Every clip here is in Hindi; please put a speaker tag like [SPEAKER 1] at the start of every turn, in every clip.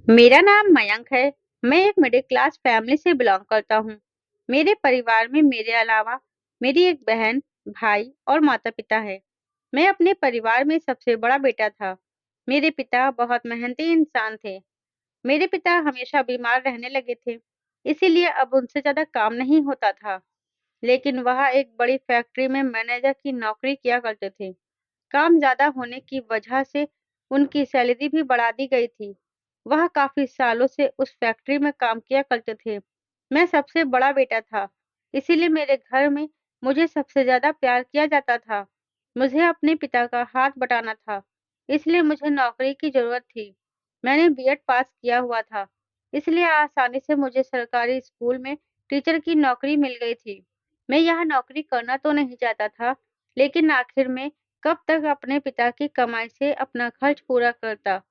[SPEAKER 1] मेरा नाम मयंक है। मैं एक मिडिल क्लास फैमिली से बिलोंग करता हूँ। मेरे परिवार में मेरे अलावा मेरी एक बहन, भाई और माता-पिता है। मैं अपने परिवार में सबसे बड़ा बेटा था। मेरे पिता बहुत मेहनती इंसान थे। मेरे पिता हमेशा बीमार रहने लगे थे, इसीलिए अब उनसे ज़्यादा काम नहीं होता था। लेकिन वह एक बड़ी फैक्ट्री में मैनेजर की नौकरी किया करते थे। काम ज़्यादा होने की वजह से उनकी सैलरी भी बढ़ा दी गई थी। वह काफ़ी सालों से उस फैक्ट्री में काम किया करते थे। मैं सबसे बड़ा बेटा था, इसीलिए मेरे घर में मुझे सबसे ज़्यादा प्यार किया जाता था। मुझे अपने पिता का हाथ बटाना था, इसलिए मुझे नौकरी की ज़रूरत थी। मैंने बीएड पास किया हुआ था, इसलिए आसानी से मुझे सरकारी स्कूल में टीचर की नौकरी मिल गई थी। मैं यह नौकरी करना तो नहीं चाहता था, लेकिन आखिर में कब तक अपने पिता की कमाई से अपना खर्च पूरा करता।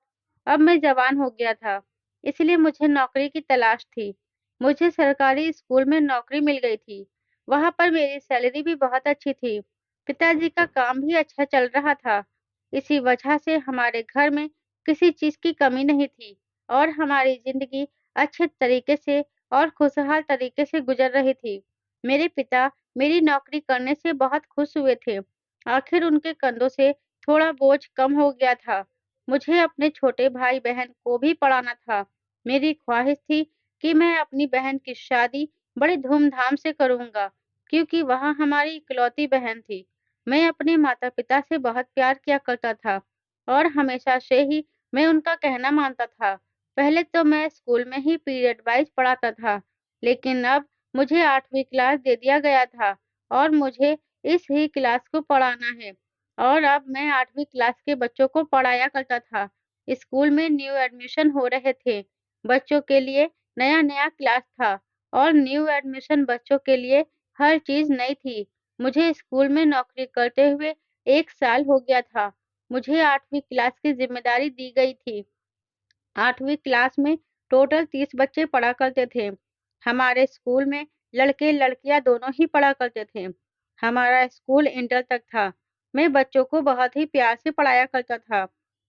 [SPEAKER 1] अब मैं जवान हो गया था, इसलिए मुझे नौकरी की तलाश थी। मुझे सरकारी स्कूल में नौकरी मिल गई थी। वहाँ पर मेरी सैलरी भी बहुत अच्छी थी। पिताजी का काम भी अच्छा चल रहा था। इसी वजह से हमारे घर में किसी चीज़ की कमी नहीं थी और हमारी ज़िंदगी अच्छे तरीके से और खुशहाल तरीके से गुजर रही थी। मेरे पिता मेरी नौकरी करने से बहुत खुश हुए थे। आखिर उनके कंधों से थोड़ा बोझ कम हो गया था। मुझे अपने छोटे भाई-बहन को भी पढ़ाना था। मेरी ख्वाहिश थी कि मैं अपनी बहन की शादी बड़े धूमधाम से करूँगा, क्योंकि वह हमारी इकलौती बहन थी। मैं अपने माता-पिता से बहुत प्यार किया करता था और हमेशा से ही मैं उनका कहना मानता था। पहले तो मैं स्कूल में ही पीरियड वाइज़ पढ़ाता था, लेकिन अब मुझे 8वीं क्लास दे दिया गया था और मुझे इस ही क्लास को पढ़ाना है और अब मैं 8वीं क्लास के बच्चों को पढ़ाया करता था। स्कूल में न्यू एडमिशन हो रहे थे। बच्चों के लिए नया-नया क्लास था और न्यू एडमिशन बच्चों के लिए हर चीज़ नई थी। मुझे स्कूल में नौकरी करते हुए 1 साल हो गया था। मुझे 8वीं क्लास की ज़िम्मेदारी दी गई थी। 8वीं क्लास में टोटल 30 बच्चे पढ़ा करते थे। हमारे स्कूल में लड़के-लड़कियाँ दोनों ही पढ़ा करते थे। हमारा स्कूल इंटर तक था। मैं बच्चों को बहुत ही प्यार से पढ़ाया करता था।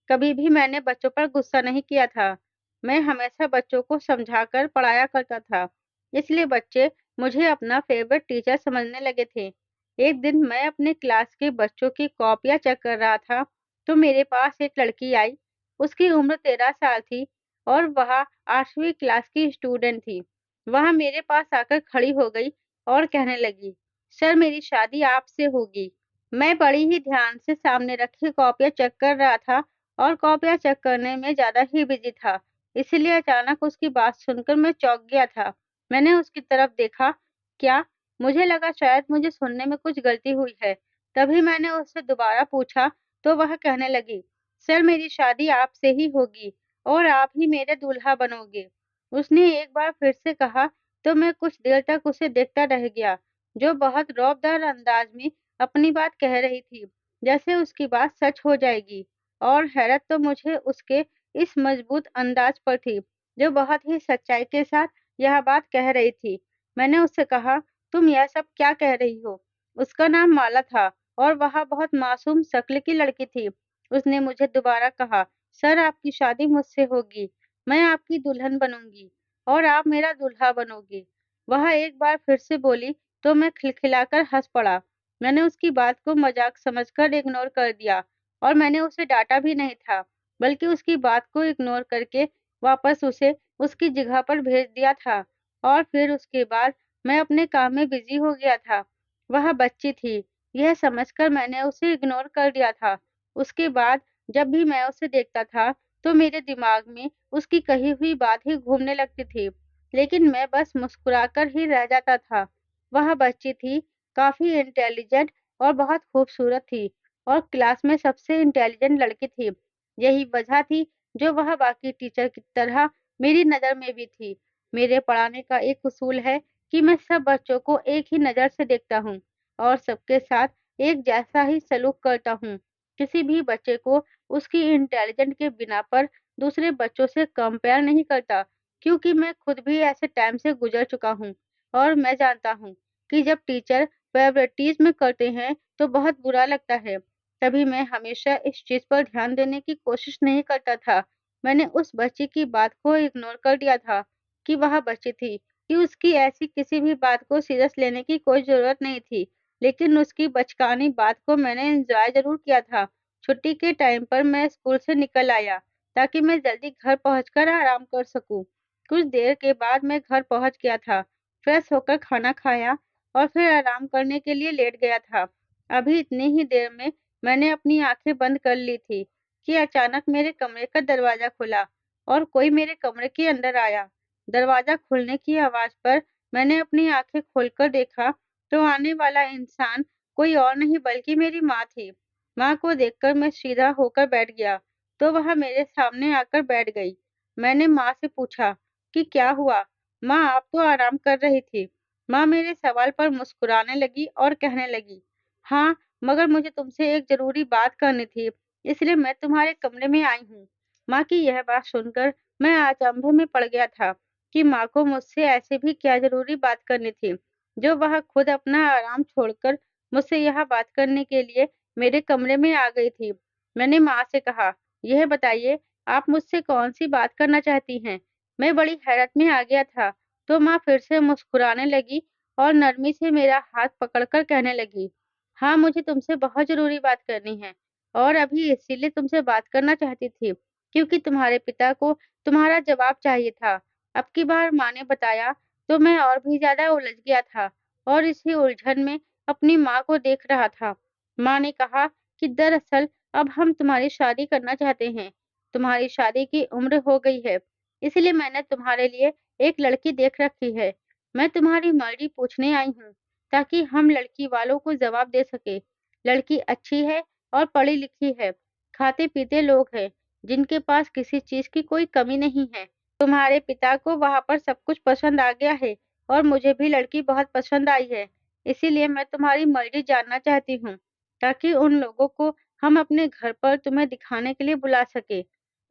[SPEAKER 1] कभी भी मैंने बच्चों पर गुस्सा नहीं किया था। मैं हमेशा बच्चों को समझाकर पढ़ाया करता था। इसलिए बच्चे मुझे अपना फेवरेट टीचर समझने लगे थे। एक दिन मैं अपने क्लास के बच्चों की कॉपियाँ चेक कर रहा था, तो मेरे पास एक लड़की आई। उसकी उम्र 13 साल थी और वह 8वीं क्लास की स्टूडेंट थी। वह मेरे पास आकर खड़ी हो गई और कहने लगी, "सर, मेरी शादी आपसे होगी।" मैं बड़ी ही ध्यान से सामने रखी कॉपियाँ चेक कर रहा था और कॉपियाँ चेक करने में ज़्यादा ही बिज़ी था। इसलिए अचानक उसकी बात सुनकर मैं चौंक गया था। मैंने उसकी तरफ देखा, क्या? मुझे लगा शायद मुझे सुनने में कुछ गलती हुई है। तभी मैंने उससे दोबारा पूछा, तो वह कहने लगी, सर, मेरी शादी आपसे ही होगी और आप ही मेरे दूल्हा बनोगे। उसने एक बार फिर से कहा, तो मैं कुछ देर तक उसे देखता रह गया, जो बहुत रौबदार अंदाज में अपनी बात कह रही थी, जैसे उसकी बात सच हो जाएगी। और हैरत तो मुझे उसके इस मजबूत अंदाज पर थी, जो बहुत ही सच्चाई के साथ यह बात कह रही थी। मैंने उससे कहा, तुम यह सब क्या कह रही हो? उसका नाम माला था और वह बहुत मासूम शक्ल की लड़की थी। उसने मुझे दोबारा कहा, "सर, आपकी शादी मुझसे होगी। मैं आपकी दुल्हन बनूँगी और आप मेरा दूल्हा बनोगे।" वह एक बार फिर से बोली, तो मैं खिलखिलाकर हँस पड़ा। मैंने उसकी बात को मज़ाक समझकर इग्नोर कर दिया और मैंने उसे डाँटा भी नहीं था, बल्कि उसकी बात को इग्नोर करके वापस उसे उसकी जगह पर भेज दिया था और फिर उसके बाद मैं अपने काम में बिज़ी हो गया था। वह बच्ची थी, यह समझकर मैंने उसे इग्नोर कर दिया था। उसके बाद जब भी मैं उसे देखता था, तो मेरे दिमाग में उसकी कही हुई बात ही घूमने लगती थी, लेकिन मैं बस मुस्कुराकर ही रह जाता था। वह बच्ची थी, काफ़ी इंटेलिजेंट और बहुत खूबसूरत थी और क्लास में सबसे इंटेलिजेंट लड़की थी। यही वजह थी जो वह बाकी टीचर की तरह मेरी नज़र में भी थी। मेरे पढ़ाने का एक उसूल है कि मैं सब बच्चों को एक ही नज़र से देखता हूँ और सबके साथ एक जैसा ही सलूक करता हूँ। किसी भी बच्चे को उसकी इंटेलिजेंट के बिना पर दूसरे बच्चों से कंपेयर नहीं करता, क्योंकि मैं खुद भी ऐसे टाइम से गुजर चुका हूँ और मैं जानता हूँ कि जब टीचर फेवरेटिज्म करते हैं तो बहुत बुरा लगता है। तभी मैं हमेशा इस चीज़ पर ध्यान देने की कोशिश नहीं करता था मैंने उस बच्ची की बात को इग्नोर कर दिया था कि वह बच्ची थी, कि उसकी ऐसी किसी भी बात को सीरियस लेने की कोई ज़रूरत नहीं थी। लेकिन उसकी बचकानी बात को मैंने एन्जॉय ज़रूर किया था। छुट्टी के टाइम पर मैं स्कूल से निकल आया, ताकि मैं जल्दी घर पहुँचकर आराम कर सकूँ। कुछ देर के बाद मैं घर पहुँच गया था, फ्रेश होकर खाना खाया और फिर आराम करने के लिए लेट गया था। अभी इतनी ही देर में मैंने अपनी आँखें बंद कर ली थी कि अचानक मेरे कमरे का दरवाज़ा खुला और कोई मेरे कमरे के अंदर आया। दरवाज़ा खुलने की आवाज़ पर मैंने अपनी आँखें खोलकर देखा तो आने वाला इंसान कोई और नहीं बल्कि मेरी माँ थी। माँ को देखकर मैं सीधा होकर बैठ गया, तो वह मेरे सामने आकर बैठ गई। मैंने माँ से पूछा कि क्या हुआ? माँ, आप तो आराम कर रही थी। माँ मेरे सवाल पर मुस्कुराने लगी और कहने लगी, हाँ, मगर मुझे तुमसे एक ज़रूरी बात करनी थी, इसलिए मैं तुम्हारे कमरे में आई हूँ। माँ की यह बात सुनकर मैं अचंभे में पड़ गया था कि माँ को मुझसे ऐसे भी क्या ज़रूरी बात करनी थी, जो वह खुद अपना आराम छोड़कर मुझसे यह बात करने के लिए मेरे कमरे में आ गई थी। मैंने माँ से कहा, यह बताइए, आप मुझसे कौन-सी बात करना चाहती हैं? मैं बड़ी हैरत में आ गया था, तो माँ फिर से मुस्कुराने लगी और नरमी से मेरा हाथ पकड़कर कहने लगी, हाँ, मुझे तुमसे बहुत ज़रूरी बात करनी है और अभी इसीलिए तुमसे बात करना चाहती थी, क्योंकि तुम्हारे पिता को तुम्हारा जवाब चाहिए था। अब की बार माँ ने बताया, तो मैं और भी ज़्यादा उलझ गया था और इसी उलझन में अपनी माँ को देख रहा था। माँ ने कहा कि दरअसल अब हम तुम्हारी शादी करना चाहते हैं। तुम्हारी शादी की उम्र हो गई है, इसलिए मैंने तुम्हारे लिए एक लड़की देख रखी है। मैं तुम्हारी मर्जी पूछने आई हूँ, ताकि हम लड़की वालों को जवाब दे सके। लड़की अच्छी है और पढ़ी लिखी है, खाते-पीते लोग हैं, जिनके पास किसी चीज़ की कोई कमी नहीं है। तुम्हारे पिता को वहाँ पर सब कुछ पसंद आ गया है और मुझे भी लड़की बहुत पसंद आई है। इसीलिए मैं तुम्हारी मर्जी जानना चाहती हूँ, ताकि उन लोगों को हम अपने घर पर तुम्हें दिखाने के लिए बुला सके।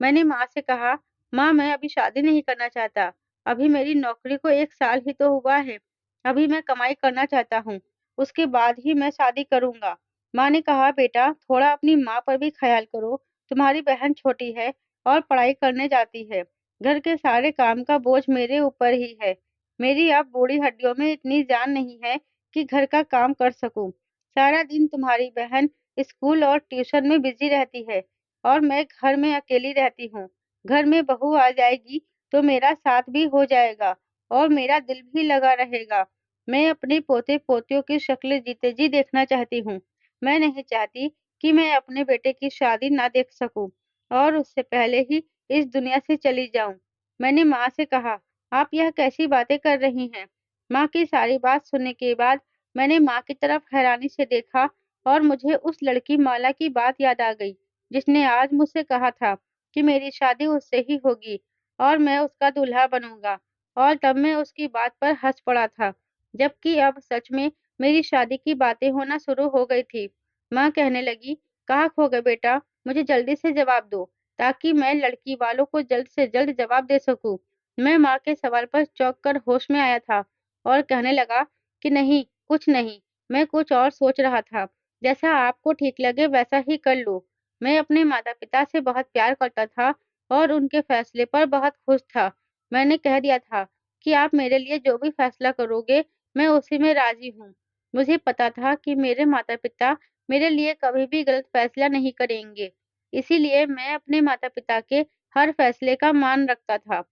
[SPEAKER 1] मैंने माँ से कहा, माँ, मैं अभी शादी नहीं करना चाहता। अभी मेरी नौकरी को 1 साल ही तो हुआ है। अभी मैं कमाई करना चाहता हूँ, उसके बाद ही मैं शादी करूँगा। माँ ने कहा, बेटा, थोड़ा अपनी माँ पर भी ख़्याल करो। तुम्हारी बहन छोटी है और पढ़ाई करने जाती है। घर के सारे काम का बोझ मेरे ऊपर ही है। मेरी अब बूढ़ी हड्डियों में इतनी जान नहीं है कि घर का काम कर सकूँ। सारा दिन तुम्हारी बहन स्कूल और ट्यूशन में बिज़ी रहती है और मैं घर में अकेली रहती हूँ। घर में बहू आ जाएगी तो मेरा साथ भी हो जाएगा और मेरा दिल भी लगा रहेगा। मैं अपने पोते-पोतियों की शक्ल जीते जी देखना चाहती हूँ। मैं नहीं चाहती कि मैं अपने बेटे की शादी ना देख सकूँ और उससे पहले ही इस दुनिया से चली जाऊँ। मैंने माँ से कहा, आप यह कैसी बातें कर रही हैं? माँ की सारी बात सुनने के बाद मैंने माँ की तरफ हैरानी से देखा और मुझे उस लड़की माला की बात याद आ गई, जिसने आज मुझसे कहा था कि मेरी शादी उससे ही होगी और मैं उसका दूल्हा बनूँगा और तब मैं उसकी बात पर हँस पड़ा था, जबकि अब सच में मेरी शादी की बातें होना शुरू हो गई थी। माँ कहने लगी, कहाँ खो गए बेटा? मुझे जल्दी से जवाब दो, ताकि मैं लड़की वालों को जल्द से जल्द जवाब दे सकूँ। मैं माँ के सवाल पर चौंक कर होश में आया था और कहने लगा कि नहीं, कुछ नहीं, मैं कुछ और सोच रहा था। जैसा आपको ठीक लगे वैसा ही कर लो। मैं अपने माता-पिता से बहुत प्यार करता था और उनके फैसले पर बहुत खुश था। मैंने कह दिया था कि आप मेरे लिए जो भी फैसला करोगे, मैं उसी में राज़ी हूँ। मुझे पता था कि मेरे माता-पिता मेरे लिए कभी भी गलत फैसला नहीं करेंगे। इसीलिए मैं अपने माता-पिता के हर फैसले का मान रखता था।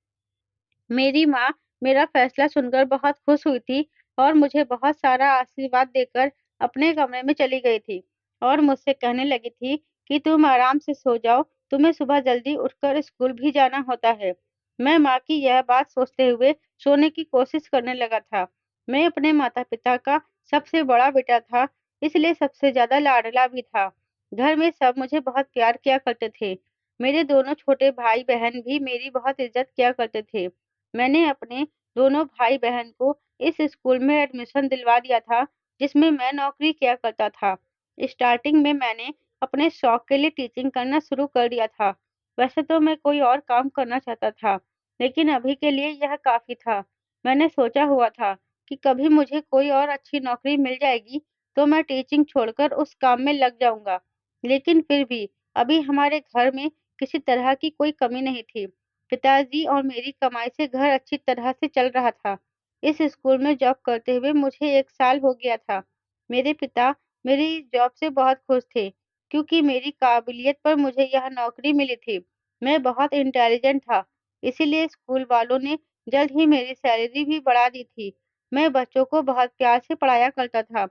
[SPEAKER 1] मेरी माँ मेरा फैसला सुनकर बहुत खुश हुई थी और मुझे बहुत सारा आशीर्वाद देकर अपने कमरे में चली गई थी और मुझसे कहने लगी थी कि तुम आराम से सो जाओ, तुम्हें सुबह जल्दी उठकर स्कूल भी जाना होता है। मैं माँ की यह बात सोचते हुए सोने की कोशिश करने लगा था। मैं अपने माता-पिता का सबसे बड़ा बेटा था, इसलिए सबसे ज़्यादा लाडला भी था। घर में सब मुझे बहुत प्यार किया करते थे। मेरे दोनों छोटे भाई-बहन भी मेरी बहुत इज़्ज़त किया करते थे। मैंने अपने दोनों भाई-बहन को इस स्कूल में एडमिशन दिलवा दिया था, जिसमें मैं नौकरी किया करता था। स्टार्टिंग में मैंने अपने शौक के लिए टीचिंग करना शुरू कर दिया था। वैसे तो मैं कोई और काम करना चाहता था, लेकिन अभी के लिए यह काफ़ी था। मैंने सोचा हुआ था कि कभी मुझे कोई और अच्छी नौकरी मिल जाएगी, तो मैं टीचिंग छोड़कर उस काम में लग जाऊँगा। लेकिन फिर भी अभी हमारे घर में किसी तरह की कोई कमी नहीं थी। पिताजी और मेरी कमाई से घर अच्छी तरह से चल रहा था। इस स्कूल में जॉब करते हुए मुझे 1 साल हो गया था। मेरे पिता मेरी जॉब से बहुत खुश थे, क्योंकि मेरी काबिलियत पर मुझे यह नौकरी मिली थी। मैं बहुत इंटेलिजेंट था, इसीलिए स्कूल वालों ने जल्द ही मेरी सैलरी भी बढ़ा दी थी। मैं बच्चों को बहुत प्यार से पढ़ाया करता था।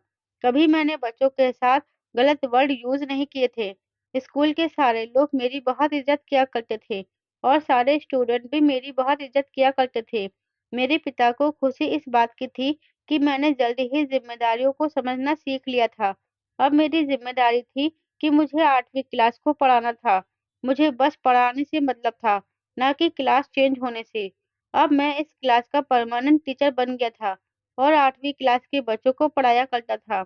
[SPEAKER 1] कभी मैंने बच्चों के साथ गलत वर्ड यूज़ नहीं किए थे। स्कूल के सारे लोग मेरी बहुत इज़्ज़त किया करते थे और सारे स्टूडेंट भी मेरी बहुत इज़्ज़त किया करते थे। मेरे पिता को खुशी इस बात की थी कि मैंने जल्दी ही ज़िम्मेदारियों को समझना सीख लिया था। अब मेरी ज़िम्मेदारी थी कि मुझे 8वीं क्लास को पढ़ाना था। मुझे बस पढ़ाने से मतलब था, ना कि क्लास चेंज होने से। अब मैं इस क्लास का परमानेंट टीचर बन गया था और 8वीं क्लास के बच्चों को पढ़ाया करता था।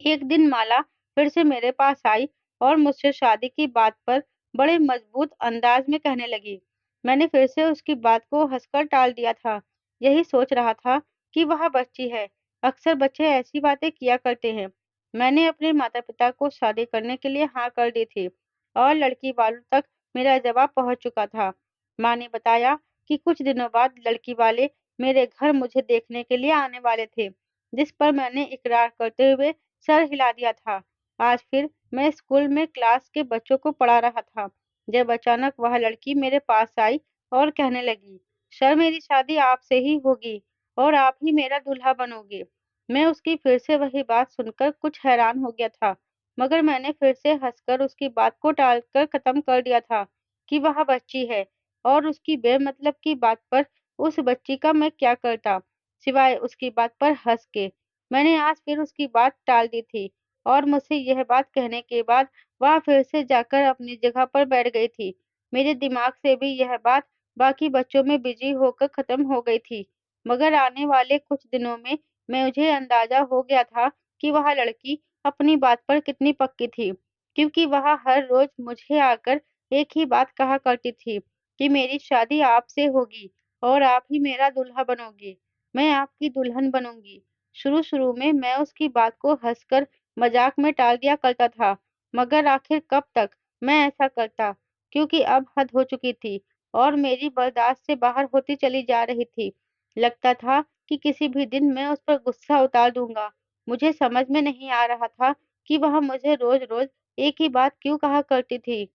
[SPEAKER 1] एक दिन माला फिर से मेरे पास आई और मुझसे शादी की बात पर बड़े मजबूत अंदाज में कहने लगी। मैंने फिर से उसकी बात को हंसकर टाल दिया था। यही सोच रहा था कि वह बच्ची है। अक्सर बच्चे ऐसी बातें किया करते हैं। मैंने अपने माता-पिता को शादी करने के लिए हाँ कर दी थी और लड़की वालों तक मेरा जवाब पहुंच चुका था। माँ ने बताया कि कुछ दिनों बाद लड़की वाले मेरे घर मुझे देखने के लिए आने वाले थे, जिस पर मैंने इकरार करते हुए सर हिला दिया था। आज फिर मैं स्कूल में क्लास के बच्चों को पढ़ा रहा था, जब अचानक वह लड़की मेरे पास आई और कहने लगी, सर मेरी शादी आपसे ही होगी और आप ही मेरा दूल्हा बनोगे। मैं उसकी फिर से वही बात सुनकर कुछ हैरान हो गया था, मगर मैंने फिर से हंसकर उसकी बात को टालकर खत्म कर दिया था कि वह बच्ची है और उसकी बेमतलब की बात पर उस बच्ची का मैं क्या करता, सिवाय उसकी बात पर हंस के। मैंने आज फिर उसकी बात टाल दी थी और मुझसे यह बात कहने के बाद वह फिर से जाकर अपनी जगह पर बैठ गई थी। मेरे दिमाग से भी यह बात बाकी बच्चों में बिजी होकर खत्म हो गई थी। मगर आने वाले कुछ दिनों में मुझे अंदाजा हो गया था कि वह लड़की अपनी बात पर कितनी पक्की थी, क्योंकि वह हर रोज मुझे आकर एक ही बात कहा करती थी कि मेरी शादी आपसे होगी और आप ही मेरा दूल्हा बनोगे। मैं आपकी दुल्हन बनूंगी। शुरू-शुरू में मैं उसकी बात को हँसकर मज़ाक में टाल दिया करता था, मगर आखिर कब तक मैं ऐसा करता, क्योंकि अब हद हो चुकी थी और मेरी बर्दाश्त से बाहर होती चली जा रही थी। लगता था कि किसी भी दिन मैं उस पर गुस्सा उतार दूँगा। मुझे समझ में नहीं आ रहा था कि वह मुझे रोज़-रोज़ एक ही बात क्यों कहा करती थी।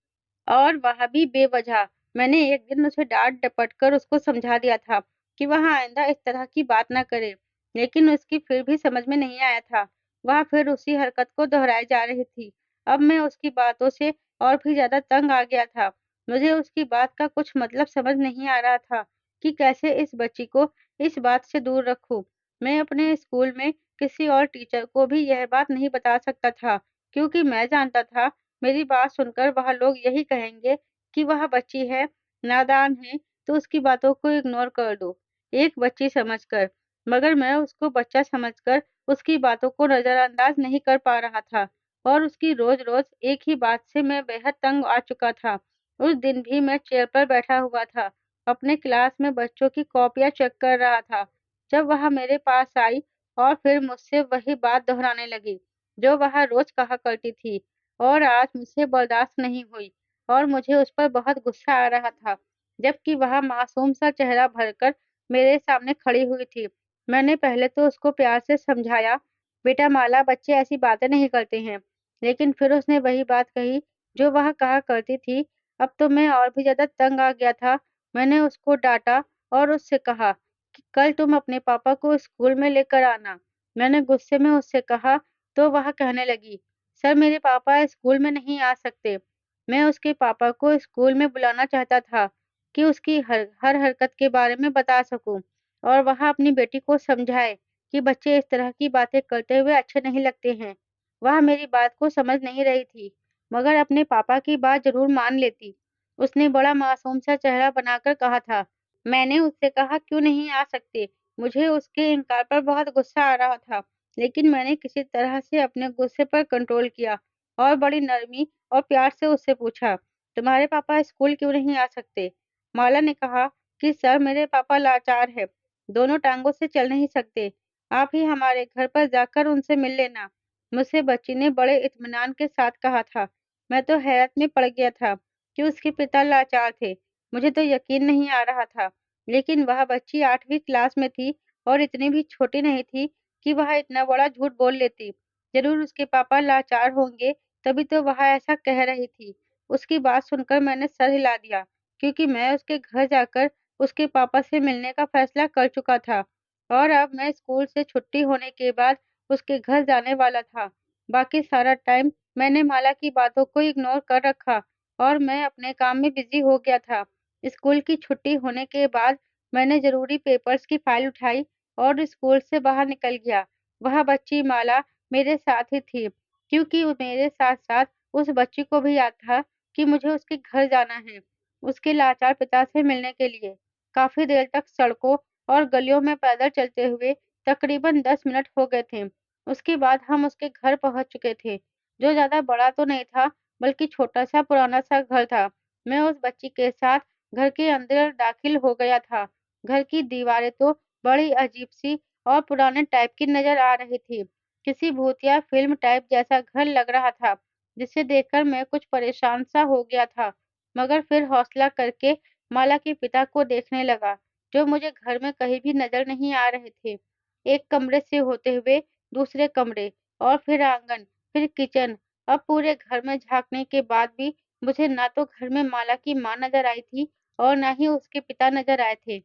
[SPEAKER 1] और वह भी बेवजह। मैंने एक दिन उसे डाँट-डपट कर उसको समझा दिया था कि वह आइंदा इस तरह की बात ना करे, लेकिन उसकी फिर भी समझ में नहीं आया था। वह फिर उसी हरकत को दोहराई जा रही थी। अब मैं उसकी बातों से और भी ज़्यादा तंग आ गया था। मुझे उसकी बात का कुछ मतलब समझ नहीं आ रहा था कि कैसे इस बच्ची को इस बात से दूर रखूँ। मैं अपने स्कूल में किसी और टीचर को भी यह बात नहीं बता सकता था, क्योंकि मैं जानता था मेरी बात सुनकर वह लोग यही कहेंगे कि वह बच्ची है, नादान है, तो उसकी बातों को इग्नोर कर दो, एक बच्ची समझकर। मगर मैं उसको बच्चा समझकर उसकी बातों को नज़रअंदाज नहीं कर पा रहा था और उसकी रोज़-रोज़ एक ही बात से मैं बेहद तंग आ चुका था। उस दिन भी मैं चेयर पर बैठा हुआ था, अपने क्लास में बच्चों की कॉपियाँ चेक कर रहा था, जब वह मेरे पास आई और फिर मुझसे वही बात दोहराने लगी, जो वह रोज़ कहा करती थी। और आज मुझसे बर्दाश्त नहीं हुई और मुझे उस पर बहुत गुस्सा आ रहा था, जबकि वह मासूम सा चेहरा भरकर मेरे सामने खड़ी हुई थी। मैंने पहले तो उसको प्यार से समझाया, बेटा माला बच्चे ऐसी बातें नहीं करते हैं, लेकिन फिर उसने वही बात कही जो वह कहा करती थी। अब तो मैं और भी ज़्यादा तंग आ गया था। मैंने उसको डाँटा और उससे कहा कि कल तुम अपने पापा को स्कूल में लेकर आना। मैंने गुस्से में उससे कहा तो वह कहने लगी, सर मेरे पापा स्कूल में नहीं आ सकते। मैं उसके पापा को स्कूल में बुलाना चाहता था कि उसकी हर हरकत के बारे में बता सकूं और वह अपनी बेटी को समझाए कि बच्चे इस तरह की बातें करते हुए अच्छे नहीं लगते हैं। वह मेरी बात को समझ नहीं रही थी, मगर अपने पापा की बात ज़रूर मान लेती। उसने बड़ा मासूम सा चेहरा बनाकर कहा था। मैंने उससे कहा क्यों नहीं आ सकते? मुझे उसके इनकार पर बहुत गुस्सा आ रहा था, लेकिन मैंने किसी तरह से अपने गुस्से पर कंट्रोल किया और बड़ी नरमी और प्यार से उससे पूछा, तुम्हारे पापा स्कूल क्यों नहीं आ सकते? माला ने कहा कि सर मेरे पापा लाचार हैं, दोनों टांगों से चल नहीं सकते। आप ही हमारे घर पर जाकर उनसे मिल लेना। मुझसे बच्ची ने बड़े इत्मीनान के साथ कहा था। मैं तो हैरत में पड़ गया था कि उसके पिता लाचार थे। मुझे तो यकीन नहीं आ रहा था, लेकिन वह बच्ची 8वीं क्लास में थी और इतनी भी छोटी नहीं थी कि वह इतना बड़ा झूठ बोल लेती। ज़रूर उसके पापा लाचार होंगे, तभी तो वह ऐसा कह रही थी। उसकी बात सुनकर मैंने सर हिला दिया, क्योंकि मैं उसके घर जाकर उसके पापा से मिलने का फैसला कर चुका था और अब मैं स्कूल से छुट्टी होने के बाद उसके घर जाने वाला था। बाकी सारा टाइम मैंने माला की बातों को इग्नोर कर रखा और मैं अपने काम में बिज़ी हो गया था। स्कूल की छुट्टी होने के बाद मैंने ज़रूरी पेपर्स की फाइल उठाई और स्कूल से बाहर निकल गया। वह बच्ची माला मेरे साथ ही थी, क्योंकि वो मेरे साथ-साथ उस बच्ची को भी याद था कि मुझे उसके घर जाना है, उसके लाचार पिता से मिलने के लिए। काफ़ी देर तक सड़कों और गलियों में पैदल चलते हुए तकरीबन 10 मिनट हो गए थे। उसके बाद हम उसके घर पहुँच चुके थे, जो ज़्यादा बड़ा तो नहीं था, बल्कि छोटा-सा पुराना-सा घर था। मैं उस बच्ची के साथ घर के अंदर दाखिल हो गया था। घर की दीवारें तो बड़ी अजीब-सी और पुराने टाइप की नज़र आ रही थी। किसी भूतिया फ़िल्म टाइप जैसा घर लग रहा था, जिसे देखकर मैं कुछ परेशान-सा हो गया था। मगर फिर हौसला करके माला के पिता को देखने लगा, जो मुझे घर में कहीं भी नज़र नहीं आ रहे थे। एक कमरे से होते हुए दूसरे कमरे और फिर आँगन, फिर किचन। अब पूरे घर में झाँकने के बाद भी मुझे ना तो घर में माला की माँ नज़र आई थी और ना ही उसके पिता नज़र आए थे।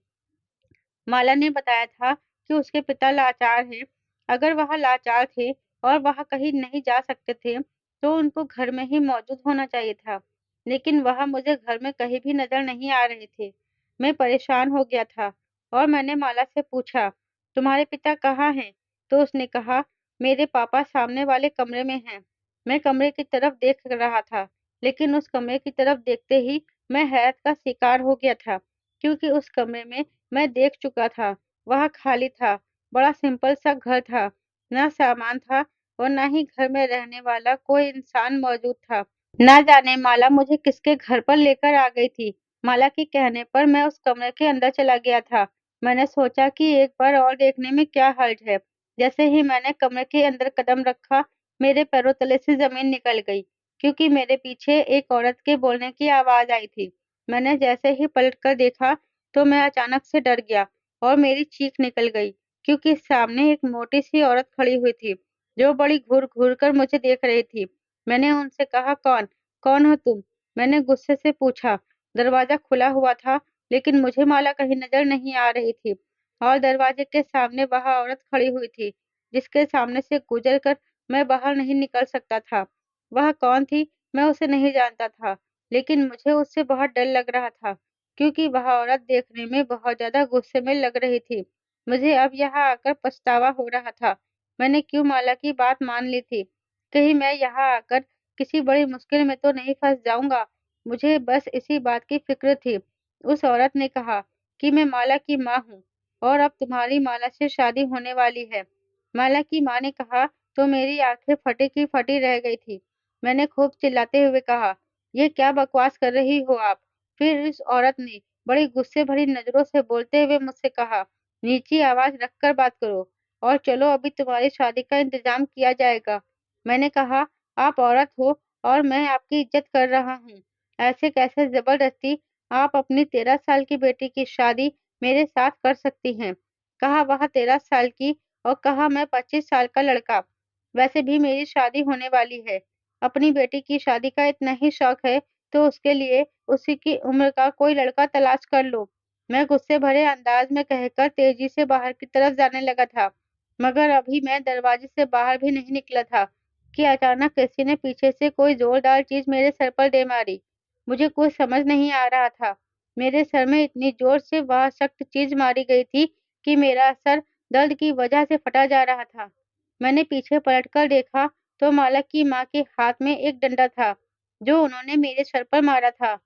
[SPEAKER 1] माला ने बताया था कि उसके पिता लाचार हैं। अगर वह लाचार थे और वह कहीं नहीं जा सकते थे, तो उनको घर में ही मौजूद होना चाहिए था। लेकिन वह मुझे घर में कहीं भी नज़र नहीं आ रहे थे। मैं परेशान हो गया था और मैंने माला से पूछा, "तुम्हारे पिता कहाँ हैं?" तो उसने कहा, "मेरे पापा सामने वाले कमरे में हैं।" मैं कमरे की तरफ देख रहा था, लेकिन उस कमरे की तरफ देखते ही मैं हैरत का शिकार हो गया था, क्योंकि उस कमरे में मैं देख चुका था, वह खाली था, बड़ा सिंपल सा घर था, ना सामान था और ना ही घर में रहने वाला कोई इंसान मौजूद था। ना जाने माला मुझे किसके घर पर लेकर आ गई थी। माला के कहने पर मैं उस कमरे के अंदर चला गया था। मैंने सोचा कि एक बार और देखने में क्या हर्ज है। जैसे ही मैंने कमरे के अंदर कदम रखा, मेरे पैरों तले से ज़मीन निकल गई, क्योंकि मेरे पीछे एक औरत के बोलने की आवाज़ आई थी। मैंने जैसे ही पलट कर देखा, तो मैं अचानक से डर गया और मेरी चीख निकल गई, क्योंकि सामने एक मोटी-सी औरत खड़ी हुई थी, जो बड़ी घूर-घूर कर मुझे देख रही थी। मैंने उनसे कहा, "कौन? कौन हो तुम?" मैंने गुस्से से पूछा। दरवाज़ा खुला हुआ था, लेकिन मुझे माला कहीं नज़र नहीं आ रही थी और दरवाजे के सामने वह औरत खड़ी हुई थी, जिसके सामने से गुज़र कर मैं बाहर नहीं निकल सकता था। वह कौन थी, मैं उसे नहीं जानता था, लेकिन मुझे उससे बहुत डर लग रहा था, क्योंकि वह औरत देखने में बहुत ज़्यादा गुस्से में लग रही थी। मुझे अब यहाँ आकर पछतावा हो रहा था। मैंने क्यों माला की बात मान ली थी? कहीं मैं यहाँ आकर किसी बड़ी मुश्किल में तो नहीं फँस जाऊँगा? मुझे बस इसी बात की फ़िक्र थी। उस औरत ने कहा कि मैं माला की माँ हूँ और अब तुम्हारी माला से शादी होने वाली है। माला की माँ ने कहा तो मेरी आँखें फटी की फटी रह गई थी। मैंने खूब चिल्लाते हुए कहा, "ये क्या बकवास कर रही हो आप?" फिर इस औरत ने बड़ी गुस्से भरी नज़रों से बोलते हुए मुझसे कहा, "नीची आवाज़ रखकर बात करो और चलो अभी तुम्हारी शादी का इंतज़ाम किया जाएगा।" मैंने कहा, "आप औरत हो और मैं आपकी इज़्ज़त कर रहा हूँ। ऐसे कैसे ज़बरदस्ती आप अपनी 13 साल की बेटी की शादी मेरे साथ कर सकती हैं?" कहा वह 13 साल की और कहा मैं 25 साल का लड़का। वैसे भी मेरी शादी होने वाली है। अपनी बेटी की शादी का इतना ही शौक है, तो उसके लिए उसी की उम्र का कोई लड़का तलाश कर लो। मैं गुस्से भरे अंदाज में कहकर तेजी से बाहर की तरफ जाने लगा था, मगर अभी मैं दरवाजे से बाहर भी नहीं निकला था कि अचानक किसी ने पीछे से कोई ज़ोरदार चीज़ मेरे सर पर दे मारी। मुझे कुछ समझ नहीं आ रहा था। मेरे सर में इतनी ज़ोर से वह सख्त चीज़ मारी गई थी कि मेरा सर दर्द की वजह से फटा जा रहा था। मैंने पीछे पलटकर देखा तो माला की माँ के हाथ में एक डंडा था, जो उन्होंने मेरे सर पर मारा था।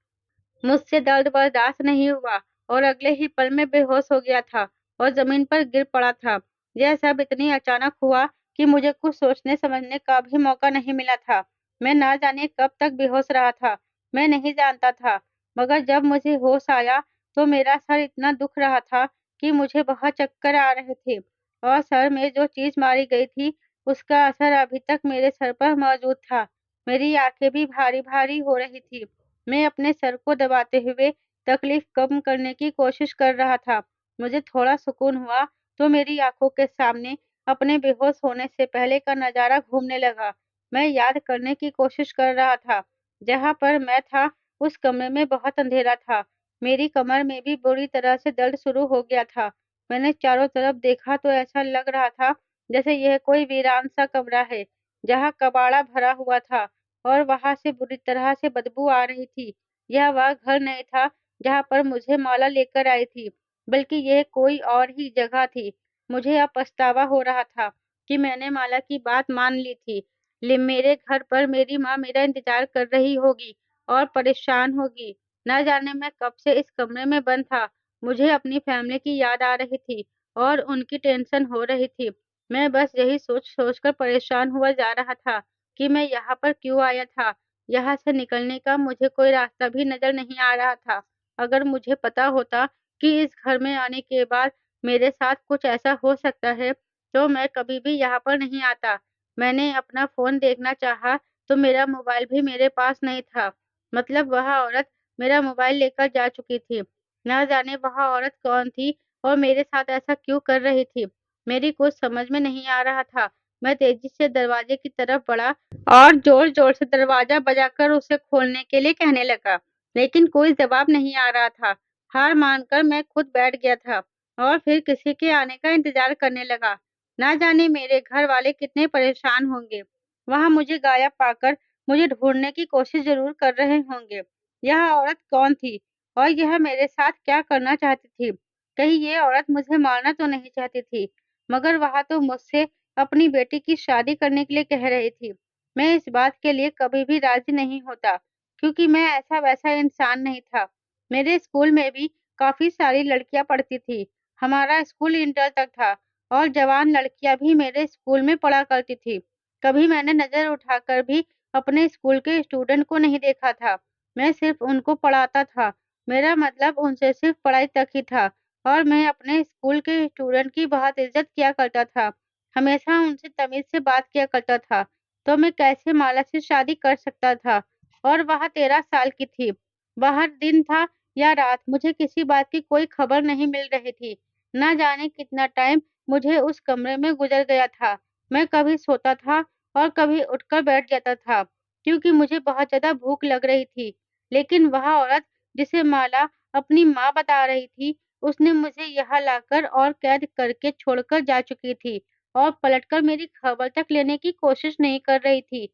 [SPEAKER 1] मुझसे दर्द बर्दाश्त नहीं हुआ और अगले ही पल में बेहोश हो गया था और ज़मीन पर गिर पड़ा था। यह सब इतनी अचानक हुआ कि मुझे कुछ सोचने-समझने का भी मौका नहीं मिला था। मैं ना जाने कब तक बेहोश रहा था, मैं नहीं जानता था। मगर जब मुझे होश आया, तो मेरा सर इतना दुख रहा था कि मुझे बहुत चक्कर आ रहे थे और सर में जो चीज़ मारी गई थी, उसका असर अभी तक मेरे सर पर मौजूद था। मेरी आँखें भी भारी-भारी हो रही थी। मैं अपने सर को दबाते हुए तकलीफ कम करने की कोशिश कर रहा था। मुझे थोड़ा सुकून हुआ तो मेरी आंखों के सामने अपने बेहोश होने से पहले का नज़ारा घूमने लगा। मैं याद करने की कोशिश कर रहा था। जहाँ पर मैं था, उस कमरे में बहुत अंधेरा था। मेरी कमर में भी बुरी तरह से दर्द शुरू हो गया था। मैंने चारों तरफ देखा तो ऐसा लग रहा था जैसे यह कोई वीरान सा कमरा है, जहाँ कबाड़ा भरा हुआ था और वहां से बुरी तरह से बदबू आ रही थी। यह वह घर नहीं था जहाँ पर मुझे माला लेकर आई थी, बल्कि यह कोई और ही जगह थी। मुझे अब पछतावा हो रहा था कि मैंने माला की बात मान ली थी। मेरे घर पर मेरी माँ मेरा इंतजार कर रही होगी और परेशान होगी। न जाने मैं कब से इस कमरे में बंद था। मुझे अपनी फैमिली की याद आ रही थी और उनकी टेंशन हो रही थी। मैं बस यही सोच-सोच कर परेशान हुआ जा रहा था कि मैं यहाँ पर क्यों आया था। यहाँ से निकलने का मुझे कोई रास्ता भी नज़र नहीं आ रहा था। अगर मुझे पता होता कि इस घर में आने के बाद मेरे साथ कुछ ऐसा हो सकता है, तो मैं कभी भी यहाँ पर नहीं आता। मैंने अपना फ़ोन देखना चाहा, तो मेरा मोबाइल भी मेरे पास नहीं था। मतलब वह औरत मेरा मोबाइल लेकर जा चुकी थी। न जाने वह औरत कौन थी और मेरे साथ ऐसा क्यों कर रही थी। मेरी कुछ समझ में नहीं आ रहा था। मैं तेज़ी से दरवाजे की तरफ बढ़ा और ज़ोर-ज़ोर से दरवाज़ा बजाकर उसे खोलने के लिए कहने लगा, लेकिन कोई जवाब नहीं आ रहा था। हार मानकर मैं खुद बैठ गया था और फिर किसी के आने का इंतज़ार करने लगा। ना जाने मेरे घर वाले कितने परेशान होंगे। वहाँ मुझे गायब पाकर मुझे ढूँढने की कोशिश ज़रूर कर रहे होंगे। यह औरत कौन थी और यह मेरे साथ क्या करना चाहती थी? कहीं ये औरत मुझे मारना तो नहीं चाहती थी? मगर वह तो मुझसे अपनी बेटी की शादी करने के लिए कह रही थी। मैं इस बात के लिए कभी भी राज़ी नहीं होता, क्योंकि मैं ऐसा-वैसा इंसान नहीं था। मेरे स्कूल में भी काफ़ी सारी लड़कियाँ पढ़ती थी। हमारा स्कूल इंटर तक था और जवान लड़कियाँ भी मेरे स्कूल में पढ़ा करती थी। कभी मैंने नज़र उठाकर भी अपने स्कूल के स्टूडेंट को नहीं देखा था। मैं सिर्फ़ उनको पढ़ाता था। मेरा मतलब उनसे सिर्फ़ पढ़ाई तक ही था और मैं अपने स्कूल के स्टूडेंट की बहुत इज़्ज़त किया करता था। हमेशा उनसे तमीज़ से बात किया करता था। तो मैं कैसे माला से शादी कर सकता था? और वह 13 साल की थी। बाहर दिन था या रात, मुझे किसी बात की कोई खबर नहीं मिल रही थी। ना जाने कितना टाइम मुझे उस कमरे में गुज़र गया था। मैं कभी सोता था और कभी उठकर बैठ जाता था, क्योंकि मुझे बहुत ज़्यादा भूख लग रही थी। लेकिन वह औरत जिसे माला अपनी माँ बता रही थी, उसने मुझे यहाँ लाकर और कैद करके छोड़कर जा चुकी थी और पलटकर मेरी खबर तक लेने की कोशिश नहीं कर रही थी।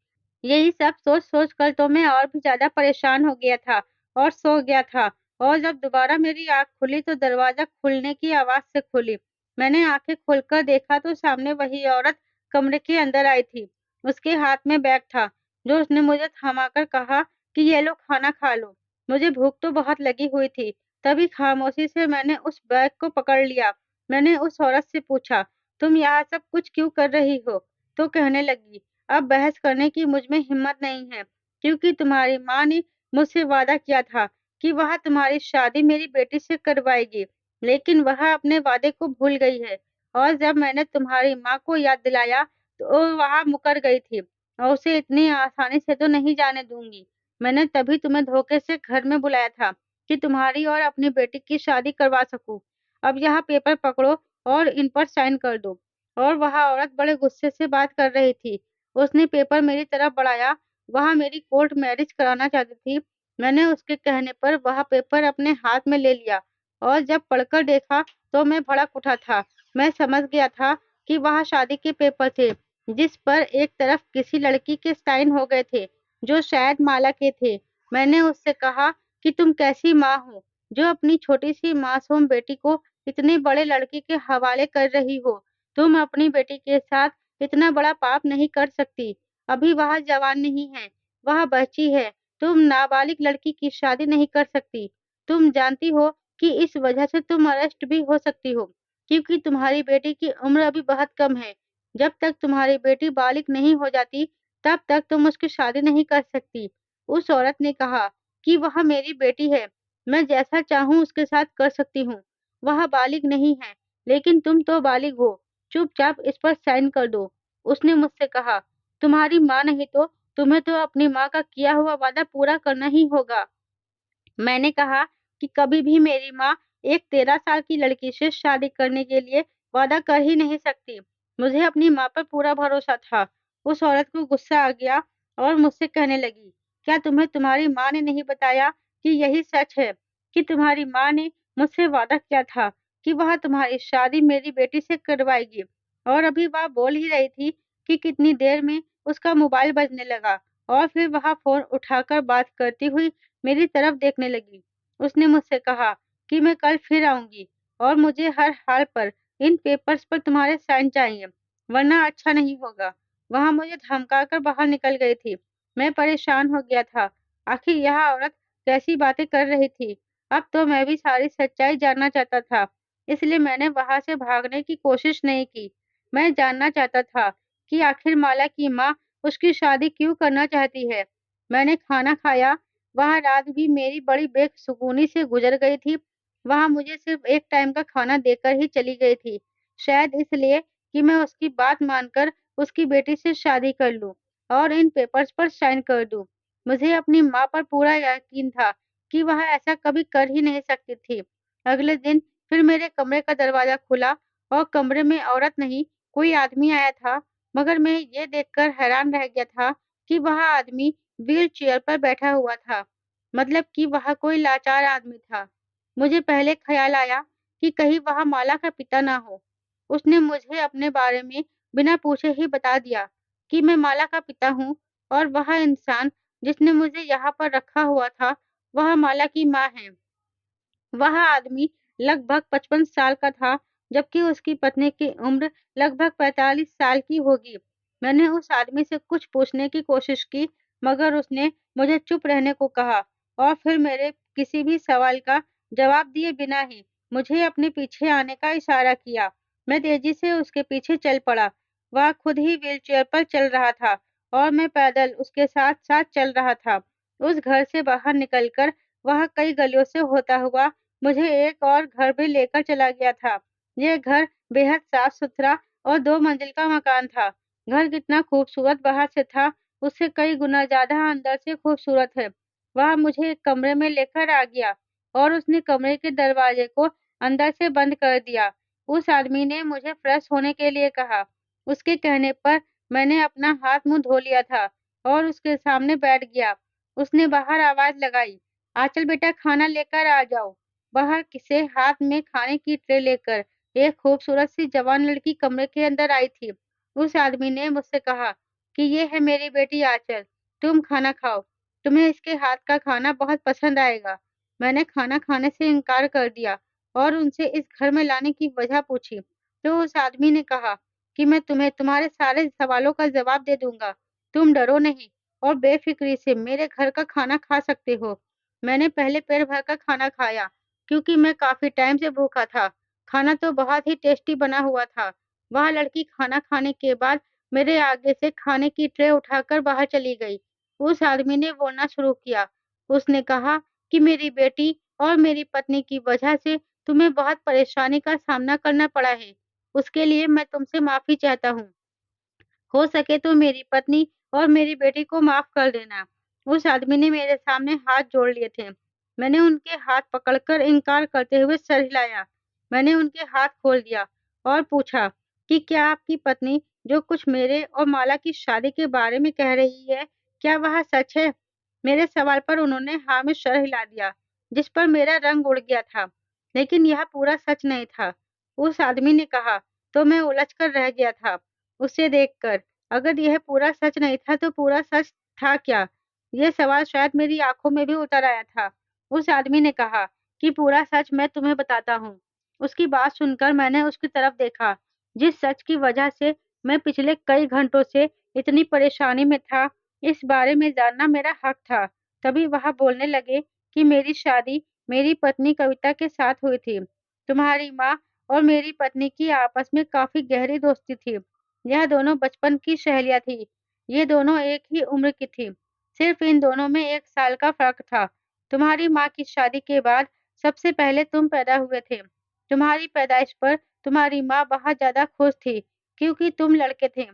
[SPEAKER 1] यही सब सोच-सोच कर तो मैं और भी ज़्यादा परेशान हो गया था और सो गया था और जब दोबारा मेरी आँख खुली तो दरवाज़ा खुलने की आवाज़ से खुली। मैंने आँखें खोलकर देखा तो सामने वही औरत कमरे के अंदर आई थी। उसके हाथ में बैग था, जो उसने मुझे थमाकर कहा कि ये लो खाना खा लो। मुझे भूख तो बहुत लगी हुई थी, तभी खामोशी से मैंने उस बैग को पकड़ लिया। मैंने उस औरत से पूछा, तुम यहाँ सब कुछ क्यों कर रही हो? तो कहने लगी, अब बहस करने की मुझ में हिम्मत नहीं है, क्योंकि तुम्हारी माँ ने मुझसे वादा किया था कि वह तुम्हारी शादी मेरी बेटी से करवाएगी, लेकिन वह अपने वादे को भूल गई है और जब मैंने तुम्हारी माँ को याद दिलाया, तो वह मुकर गई थी और उसे इतनी आसानी से तो नहीं जाने दूँगी। मैंने तभी तुम्हें धोखे से घर में बुलाया था कि तुम्हारी और अपनी बेटी की शादी करवा सकूँ। अब यहाँ पेपर पकड़ो और इन पर साइन कर दो। और वह औरत बड़े गुस्से से बात कर रही थी। उसने पेपर मेरी तरफ बढ़ाया, वह मेरी कोर्ट मैरिज कराना चाहती थी। मैंने उसके कहने पर वह पेपर अपने हाथ में ले लिया और जब पढ़कर देखा तो मैं भड़क उठा था। मैं समझ गया था कि वह शादी के पेपर थे, जिस पर एक तरफ किसी लड़की के साइन हो गए थे, जो शायद माला के थे। मैंने उससे कहा कि तुम कैसी माँ हो, जो अपनी छोटी-सी मासूम बेटी को इतने बड़े लड़के के हवाले कर रही हो। तुम अपनी बेटी के साथ इतना बड़ा पाप नहीं कर सकती। अभी वह जवान नहीं है, वह बच्ची है। तुम नाबालिग लड़की की शादी नहीं कर सकती। तुम जानती हो कि इस वजह से तुम अरेस्ट भी हो सकती हो, क्योंकि तुम्हारी बेटी की उम्र अभी बहुत कम है। जब तक तुम्हारी बेटी बालिग नहीं हो जाती, तब तक तुम उसकी शादी नहीं कर सकती। उस औरत ने कहा कि वह मेरी बेटी है, मैं जैसा चाहूँ उसके साथ कर सकती हूँ। वह बालिग नहीं है, लेकिन तुम तो बालिग हो। चुपचाप इस पर साइन कर दो। उसने मुझसे कहा, तुम्हारी माँ नहीं तो तुम्हें तो अपनी माँ का किया हुआ वादा पूरा करना ही होगा। मैंने कहा कि कभी भी मेरी माँ एक 13 साल की लड़की से शादी करने के लिए वादा कर ही नहीं सकती। मुझे अपनी माँ पर पूरा भरोसा था। उस औरत को गुस्सा आ गया और मुझसे कहने लगी, क्या तुम्हें तुम्हारी माँ ने नहीं बताया कि यही सच है, कि तुम्हारी माँ ने मुझसे वादा किया था कि वह तुम्हारी शादी मेरी बेटी से करवाएगी। और अभी वह बोल ही रही थी कि कितनी देर में उसका मोबाइल बजने लगा और फिर वह फोन उठाकर बात करती हुई मेरी तरफ देखने लगी। उसने मुझसे कहा कि मैं कल फिर आऊंगी और मुझे हर हाल पर इन पेपर्स पर तुम्हारे साइन चाहिए, वरना अच्छा नहीं होगा। वहां मुझे धमकाकर बाहर निकल गई थी। मैं परेशान हो गया था। आखिर यह औरत कैसी बातें कर रही थी। अब तो मैं भी सारी सच्चाई जानना चाहता था, इसलिए मैंने वहां से भागने की कोशिश नहीं की। मैं जानना चाहता था कि आखिर माला की माँ उसकी शादी क्यों करना चाहती है। मैंने खाना खाया। वह रात भी मेरी बड़ी बेसुकूनी से गुजर गई थी। वह मुझे सिर्फ एक टाइम का खाना देकर ही चली गई थी, शायद इसलिए कि मैं उसकी बात मानकर उसकी बेटी से शादी कर लूं और इन पेपर्स पर साइन कर दूं। मुझे अपनी माँ पर पूरा यकीन था कि वह ऐसा कभी कर ही नहीं सकती थी। अगले दिन फिर मेरे कमरे का दरवाजा खुला और कमरे में औरत नहीं, कोई आदमी आया था। मगर मैं ये देखकर हैरान रह गया था कि वह आदमी व्हील चेयर पर बैठा हुआ था, मतलब कि वह कोई लाचार आदमी था। मुझे पहले ख्याल आया कि कहीं वह माला का पिता ना हो। उसने मुझे अपने बारे में बिना पूछे ही बता दिया कि मैं माला का पिता हूँ और वह इंसान जिसने मुझे यहाँ पर रखा हुआ था, वह माला की माँ है। वह आदमी लगभग 55 साल का था, जबकि उसकी पत्नी की उम्र लगभग 45 साल की होगी। मैंने उस आदमी से कुछ पूछने की कोशिश की, मगर उसने मुझे चुप रहने को कहा और फिर मेरे किसी भी सवाल का जवाब दिए बिना ही मुझे अपने पीछे आने का इशारा किया। मैं तेजी से उसके पीछे चल पड़ा। वह खुद ही व्हीलचेयर पर चल रहा था और मैं पैदल उसके साथ-साथ चल रहा था। उस घर से बाहर निकलकर वह कई गलियों से होता हुआ मुझे एक और घर भी लेकर चला गया था। यह घर बेहद साफ-सुथरा और 2 मंजिल का मकान था। घर कितना खूबसूरत बाहर से था, उससे कई गुना ज़्यादा अंदर से खूबसूरत है। वह मुझे एक कमरे में लेकर आ गया और उसने कमरे के दरवाजे को अंदर से बंद कर दिया। उस आदमी ने मुझे फ्रेश होने के लिए कहा। उसके कहने पर मैंने अपना हाथ-मुँह धो लिया था और उसके सामने बैठ गया। उसने बाहर आवाज़ लगाई, "आंचल बेटा खाना लेकर आ जाओ।" बाहर से हाथ में खाने की ट्रे लेकर एक खूबसूरत सी जवान लड़की कमरे के अंदर आई थी। उस आदमी ने मुझसे कहा कि ये है मेरी बेटी आंचल, तुम खाना खाओ, तुम्हें इसके हाथ का खाना बहुत पसंद आएगा। मैंने खाना खाने से इनकार कर दिया और उनसे इस घर में लाने की वजह पूछी, तो उस आदमी ने कहा कि मैं तुम्हें तुम्हारे सारे सवालों का जवाब दे दूंगा। तुम डरो नहीं और बेफिक्री से मेरे घर का खाना खा सकते हो। मैंने पहले पेट भर कर खाना खाया क्योंकि मैं काफ़ी टाइम से भूखा था। खाना तो बहुत ही टेस्टी बना हुआ था। वह लड़की खाना खाने के बाद मेरे आगे से खाने की ट्रे उठाकर बाहर चली गई। उस आदमी ने बोलना शुरू किया। उसने कहा कि मेरी बेटी और मेरी पत्नी की वजह से तुम्हें बहुत परेशानी का सामना करना पड़ा है। उसके लिए मैं तुमसे माफ़ी चाहता हूँ। हो सके तो मेरी पत्नी और मेरी बेटी को माफ़ कर देना। उस आदमी ने मेरे सामने हाथ जोड़ लिए थे। मैंने उनके हाथ पकड़कर इनकार करते हुए सर हिलाया। मैंने उनके हाथ खोल दिया और पूछा कि क्या आपकी पत्नी जो कुछ मेरे और माला की शादी के बारे में कह रही है, क्या वह सच है? मेरे सवाल पर उन्होंने हाँ में सर हिला दिया, जिस पर मेरा रंग उड़ गया था। लेकिन यह पूरा सच नहीं था। उस आदमी ने कहा, तो मैं उलझ कर रह गया था उसे देखकर। अगर यह पूरा सच नहीं था तो पूरा सच था क्या? यह सवाल शायद मेरी आँखों में भी उतर आया था। उस आदमी ने कहा कि पूरा सच मैं तुम्हें बताता हूँ। उसकी बात सुनकर मैंने उसकी तरफ देखा, जिस सच की वजह से मैं पिछले कई घंटों से इतनी परेशानी में था, इस बारे में जानना मेरा हक था। तभी वह बोलने लगे कि मेरी शादी मेरी पत्नी कविता के साथ हुई थी। तुम्हारी माँ और मेरी पत्नी की आपस में काफ़ी गहरी दोस्ती थी। यह दोनों बचपन की सहेलियाँ थीं। ये दोनों एक ही उम्र की थीं। सिर्फ इन दोनों में 1 साल का फ़र्क था। तुम्हारी माँ की शादी के बाद सबसे पहले तुम पैदा हुए थे। तुम्हारी पैदाइश पर तुम्हारी माँ बहुत ज़्यादा खुश थी क्योंकि तुम लड़के थे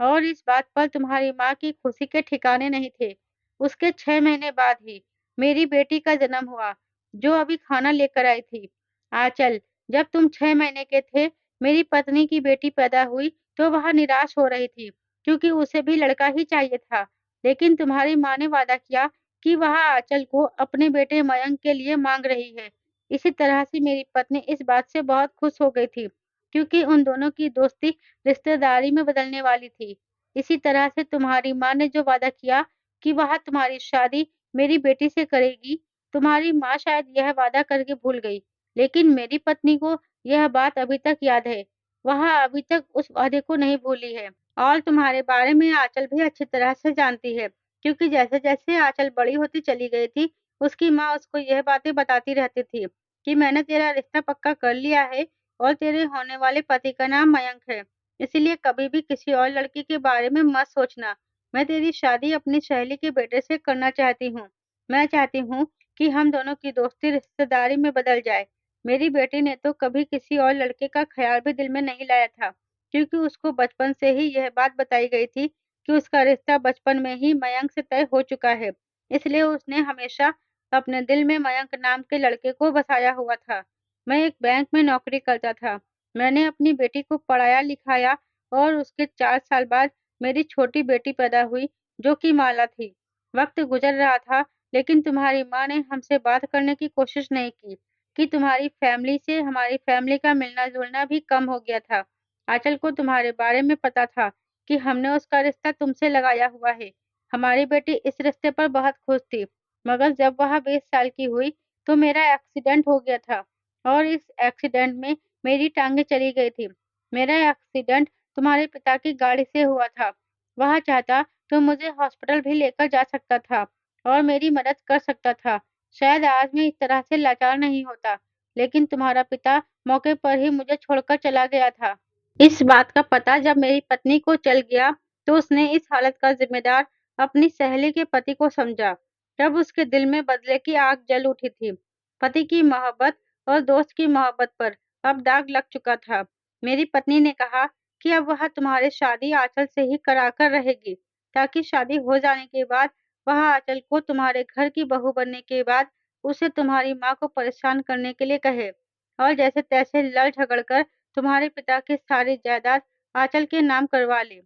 [SPEAKER 1] और इस बात पर तुम्हारी माँ की खुशी के ठिकाने नहीं थे। उसके 6 महीने बाद ही मेरी बेटी का जन्म हुआ, जो अभी खाना लेकर आई थी। आंचल, जब तुम 6 महीने के थे, मेरी पत्नी की बेटी पैदा हुई, तो वह निराश हो रही थी, क्योंकि उसे भी लड़का ही चाहिए था। लेकिन तुम्हारी माँ ने वादा किया कि वह आंचल को अपने बेटे मयंक के लिए माँग रही है। इसी तरह से मेरी पत्नी इस बात से बहुत खुश हो गई थी, क्योंकि उन दोनों की दोस्ती रिश्तेदारी में बदलने वाली थी। इसी तरह से तुम्हारी माँ ने जो वादा किया कि वह तुम्हारी शादी मेरी बेटी से करेगी, तुम्हारी माँ शायद यह वादा करके भूल गई, लेकिन मेरी पत्नी को यह बात अभी तक याद है। वह अभी तक उस वादे को नहीं भूली है और तुम्हारे बारे में आंचल भी अच्छी तरह से जानती है, क्योंकि जैसे-जैसे आंचल बड़ी होती चली गई थी, उसकी माँ उसको यह बातें बताती रहती थी कि मैंने तेरा रिश्ता पक्का कर लिया है और तेरे होने वाले पति का नाम मयंक है। इसीलिए कभी भी किसी और लड़की के बारे में मत सोचना। मैं तेरी शादी अपनी सहेली के बेटे से करना चाहती हूँ। मैं चाहती हूँ कि हम दोनों की दोस्ती रिश्तेदारी में बदल जाए। मेरी बेटी ने तो कभी किसी और लड़के का ख्याल भी दिल में नहीं लाया था, क्योंकि उसको बचपन से ही यह बात बताई गई थी कि उसका रिश्ता बचपन में ही मयंक से तय हो चुका है। इसलिए उसने हमेशा अपने दिल में मयंक नाम के लड़के को बसाया हुआ था। मैं एक बैंक में नौकरी करता था। मैंने अपनी बेटी को पढ़ाया-लिखाया और उसके 4 साल बाद मेरी छोटी बेटी पैदा हुई, जो कि माला थी। वक़्त गुज़र रहा था, लेकिन तुम्हारी माँ ने हमसे बात करने की कोशिश नहीं की कि तुम्हारी फैमिली से हमारी फैमिली का मिलना-जुलना भी कम हो गया था। आँचल को तुम्हारे बारे में पता था कि हमने उसका रिश्ता तुमसे लगाया हुआ है। हमारी बेटी इस रिश्ते पर बहुत खुश थी, मगर जब वह 20 साल की हुई, तो मेरा एक्सीडेंट हो गया था और इस एक्सीडेंट में मेरी टाँगें चली गई थी। मेरा एक्सीडेंट तुम्हारे पिता की गाड़ी से हुआ था। वह चाहता तो मुझे हॉस्पिटल भी लेकर जा सकता था और मेरी मदद कर सकता था। शायद आज मैं इस तरह से लाचार नहीं होता, लेकिन तुम्हारा पिता मौके पर ही मुझे छोड़कर चला गया था। इस बात का पता जब मेरी पत्नी को चल गया, तो उसने इस हालत का ज़िम्मेदार अपनी सहेली के पति को समझा। तब उसके दिल में बदले की आग जल उठी थी। पति की मोहब्बत और दोस्त की मोहब्बत पर अब दाग लग चुका था। मेरी पत्नी ने कहा कि अब वह तुम्हारी शादी आंचल से ही कराकर रहेगी, ताकि शादी हो जाने के बाद वह आंचल को तुम्हारे घर की बहू बनने के बाद उसे तुम्हारी माँ को परेशान करने के लिए कहे और जैसे-तैसे लड़-झगड़ कर तुम्हारे पिता की सारी जायदाद आंचल के नाम करवा ले।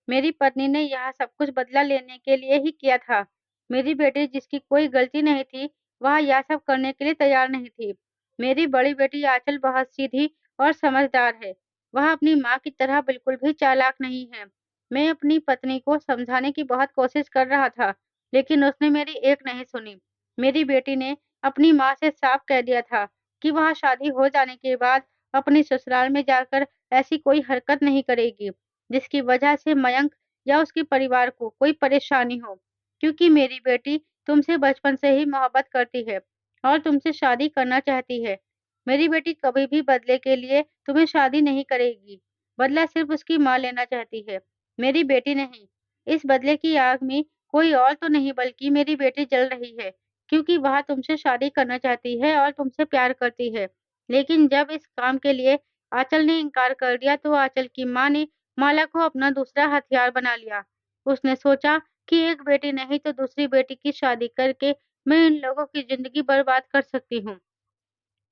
[SPEAKER 1] मेरी पत्नी ने यह सब कुछ बदला लेने के लिए ही किया था। मेरी बेटी जिसकी कोई गलती नहीं थी, वह यह सब करने के लिए तैयार नहीं थी। मेरी बड़ी बेटी आंचल बहुत सीधी और समझदार है। वह अपनी माँ की तरह बिल्कुल भी चालाक नहीं है। मैं अपनी पत्नी को समझाने की बहुत कोशिश कर रहा था, लेकिन उसने मेरी एक नहीं सुनी। मेरी बेटी ने अपनी माँ से साफ कह दिया था कि वह शादी हो जाने के बाद अपने ससुराल में जाकर ऐसी कोई हरकत नहीं करेगी, जिसकी वजह से मयंक या उसके परिवार को कोई परेशानी हो, क्योंकि मेरी बेटी तुमसे बचपन से ही मोहब्बत करती है और तुमसे शादी करना चाहती है। मेरी बेटी कभी भी बदले के लिए तुम्हें शादी नहीं करेगी। बदला सिर्फ उसकी माँ लेना चाहती है, मेरी बेटी नहीं। इस बदले की आग में कोई और तो नहीं बल्कि मेरी बेटी जल रही है, क्योंकि वह तुमसे शादी करना चाहती है और तुमसे प्यार करती है। लेकिन जब इस काम के लिए आंचल ने इनकार कर दिया, तो आंचल की माँ ने माला को अपना दूसरा हथियार बना लिया। उसने सोचा कि एक बेटी नहीं तो दूसरी बेटी की शादी करके मैं इन लोगों की ज़िंदगी बर्बाद कर सकती हूँ।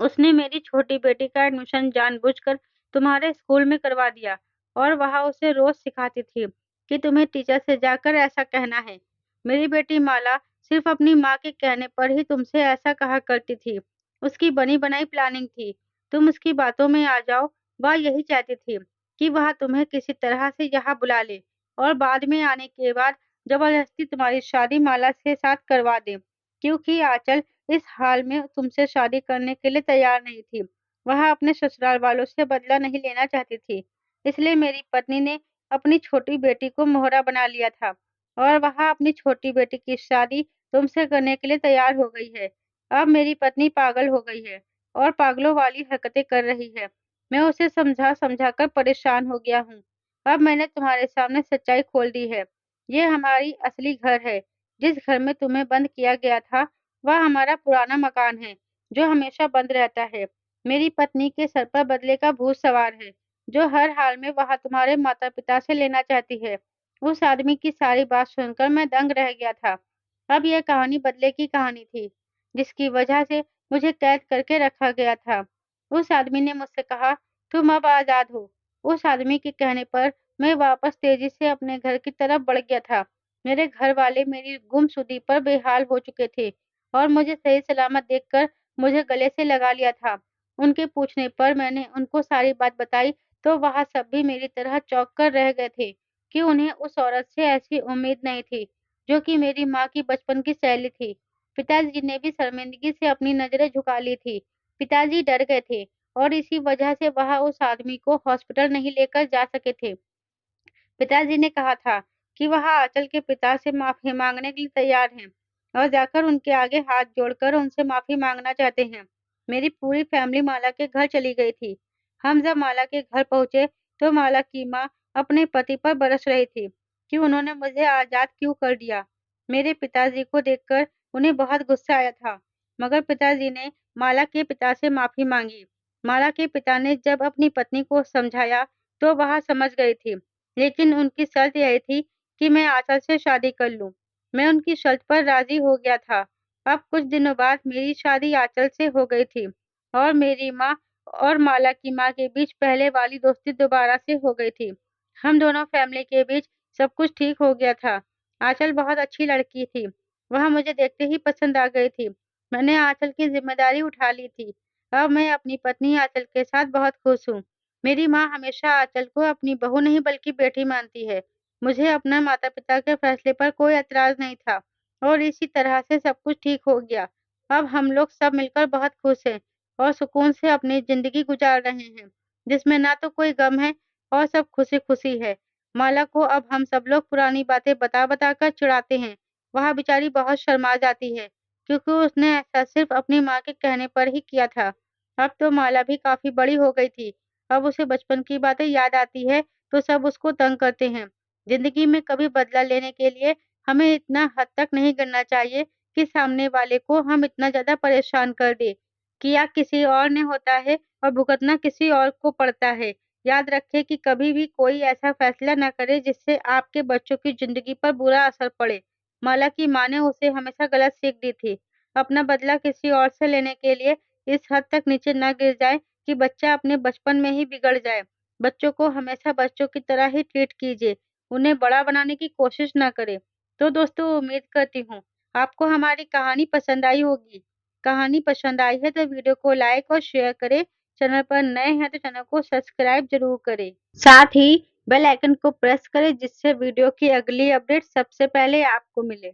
[SPEAKER 1] उसने मेरी छोटी बेटी का एडमिशन जानबूझकर तुम्हारे स्कूल में करवा दिया और वहाँ उसे रोज़ सिखाती थी कि तुम्हें टीचर से जाकर ऐसा कहना है। मेरी बेटी माला सिर्फ अपनी माँ के कहने पर ही तुमसे ऐसा कहा करती थी। उसकी बनी-बनाई प्लानिंग थी। तुम उसकी बातों में आ जाओ। वह यही चाहती थी कि वह तुम्हें किसी तरह से यहाँ बुला ले और बाद में आने के बाद ज़बरदस्ती तुम्हारी शादी माला के साथ करवा दे, क्योंकि आंचल इस हाल में तुमसे शादी करने के लिए तैयार नहीं थी। वह अपने ससुराल वालों से बदला नहीं लेना चाहती थी। इसलिए मेरी पत्नी ने अपनी छोटी बेटी को मोहरा बना लिया था और वह अपनी छोटी बेटी की शादी तुमसे करने के लिए तैयार हो गई है। अब मेरी पत्नी पागल हो गई है और पागलों वाली हरकतें कर रही है। मैं उसे समझा-समझा कर परेशान हो गया हूँ। अब मैंने तुम्हारे सामने सच्चाई खोल दी है। ये हमारी असली घर है। जिस घर में तुम्हें बंद किया गया था, वह हमारा पुराना मकान है, जो हमेशा बंद रहता है। मेरी पत्नी के सर पर बदले का भूत सवार है, जो हर हाल में वह तुम्हारे माता-पिता से लेना चाहती है। उस आदमी की सारी बात सुनकर मैं दंग रह गया था। अब यह कहानी बदले की कहानी थी, जिसकी वजह से मुझे कैद करके रखा गया था। उस आदमी ने मुझसे कहा, तुम अब आज़ाद हो। उस आदमी के कहने पर मैं वापस तेज़ी से अपने घर की तरफ बढ़ गया था। मेरे घर वाले मेरी गुमशुदगी पर बेहाल हो चुके थे और मुझे सही सलामत देखकर मुझे गले से लगा लिया था। उनके पूछने पर मैंने उनको सारी बात बताई, तो वह सब भी मेरी तरह चौंक कर रह गए थे कि उन्हें उस औरत से ऐसी उम्मीद नहीं थी, जो कि मेरी माँ की बचपन की सहेली थी। पिताजी ने भी शर्मिंदगी से अपनी नज़रें झुका ली थी। पिताजी डर गए थे और इसी वजह से वह उस आदमी को हॉस्पिटल नहीं लेकर जा सके थे। पिताजी ने कहा था कि वह आंचल के पिता से माफ़ी माँगने के लिए तैयार हैं और जाकर उनके आगे हाथ जोड़कर उनसे माफ़ी माँगना चाहते हैं। मेरी पूरी फैमिली माला के घर चली गई थी। हम जब माला के घर पहुँचे, तो माला की माँ अपने पति पर बरस रही थी कि उन्होंने मुझे आज़ाद क्यों कर दिया। मेरे पिताजी को देखकर उन्हें बहुत गुस्सा आया था, मगर पिताजी ने माला के पिता से माफ़ी माँगी। माला के पिता ने जब अपनी पत्नी को समझाया, तो वह समझ गई थी। लेकिन उनकी शर्त यही थी कि मैं आंचल से शादी कर लूं। मैं उनकी शर्त पर राजी हो गया था। अब कुछ दिनों बाद मेरी शादी आंचल से हो गई थी और मेरी माँ और माला की माँ के बीच पहले वाली दोस्ती दोबारा से हो गई थी। हम दोनों फैमिली के बीच सब कुछ ठीक हो गया था। आंचल बहुत अच्छी लड़की थी। वह मुझे देखते ही पसंद आ गई थी। मैंने आंचल की जिम्मेदारी उठा ली थी। अब मैं अपनी पत्नी आंचल के साथ बहुत खुश हूँ। मेरी माँ हमेशा आंचल को अपनी बहू नहीं बल्कि बेटी मानती है। मुझे अपने माता-पिता के फैसले पर कोई ऐतराज़ नहीं था और इसी तरह से सब कुछ ठीक हो गया। अब हम लोग सब मिलकर बहुत खुश हैं और सुकून से अपनी ज़िंदगी गुज़ार रहे हैं, जिसमें ना तो कोई गम है और सब खुशी-खुशी है। माला को अब हम सब लोग पुरानी बातें बता-बता कर चिढ़ाते हैं। वह बेचारी बहुत शर्मा जाती है, क्योंकि उसने ऐसा सिर्फ़ अपनी माँ के कहने पर ही किया था। अब तो माला भी काफ़ी बड़ी हो गई थी। अब उसे बचपन की बातें याद आती है, तो सब उसको तंग करते हैं। ज़िंदगी में कभी बदला लेने के लिए हमें इतना हद तक नहीं करना चाहिए कि सामने वाले को हम इतना ज़्यादा परेशान कर दें। किया किसी और ने होता है और भुगतना किसी और को पड़ता है। याद रखें कि कभी भी कोई ऐसा फैसला न करे जिससे आपके बच्चों की ज़िंदगी पर बुरा असर पड़े। माला की माँ ने उसे हमेशा गलत सीख दी थी। अपना बदला किसी और से लेने के लिए इस हद तक नीचे न गिर जाए कि बच्चा अपने बचपन में ही बिगड़ जाए। बच्चों को हमेशा बच्चों की तरह ही ट्रीट कीजिए, उन्हें बड़ा बनाने की कोशिश ना करें। तो दोस्तों, उम्मीद करती हूँ आपको हमारी कहानी पसंद आई होगी। कहानी पसंद आई है तो वीडियो को लाइक और शेयर करें। चैनल पर नए हैं तो चैनल को सब्सक्राइब ज़रूर करें। साथ ही बेल आइकन को प्रेस करें, जिससे वीडियो की अगली अपडेट सबसे पहले आपको मिले।